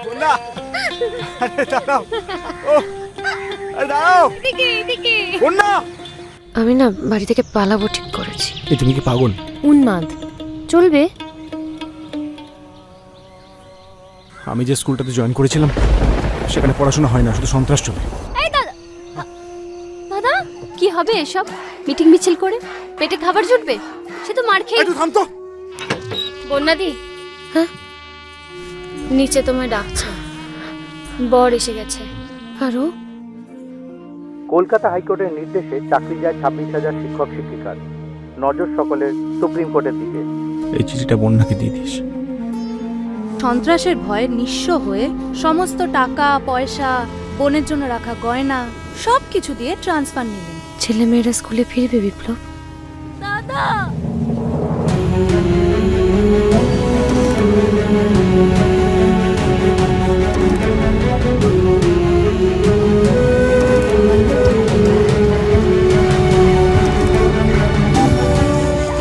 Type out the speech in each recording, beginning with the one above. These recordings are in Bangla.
বন্যা, আরে দাঁড়াও, ও আরে দাঁড়াও, এদিকে বন্যা। আমি না বাড়ি থেকে পালাবো ঠিক করেছি। এই তুমি কি পাগল? উন্মাদ চলবে? আমি যে স্কুলটাতে জয়েন করেছিলাম সেখানে পড়াশোনা হয় না, শুধু সন্ত্রাস চলে। এই দাদা, দাদা কি হবে এসব মিটিং মিছিল করে? পেটে খাবার জুটবে? সে তো মার খেয়ে। একটু থাম তো। বন্যাদি, হ্যাঁ নিচে তোমায় ডাকছে, বর এসে গেছে। আরো কলকাতা হাইকোর্টের নির্দেশে চাকরি যায় 26,000 শিক্ষক শিক্ষিকার। নজর সকলের সুপ্রিম কোর্টের দিকে। এই চিঠিটা বন্যাকে দিয়ে দিস। সন্ত্রাসের ভয়ে নিঃস্ব হয়ে সমস্ত টাকা পয়সা, বোনের জন্য রাখা গয়না সব কিছু দিয়ে ট্রান্সফার নিলেন। ছেলে মেয়েরা স্কুলে ফিরবে বিপ্লব? দাদা,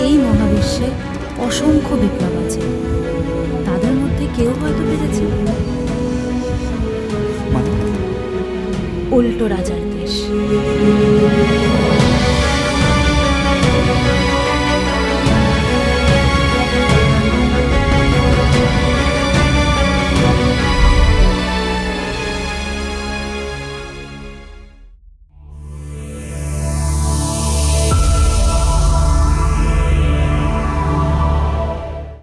এই মহাবিশ্বে অসংখ্য বিপ্লব আছে, তাদের মধ্যে কেউ হয়তো বেঁচেছে মানে উল্টো রাজার দেশ।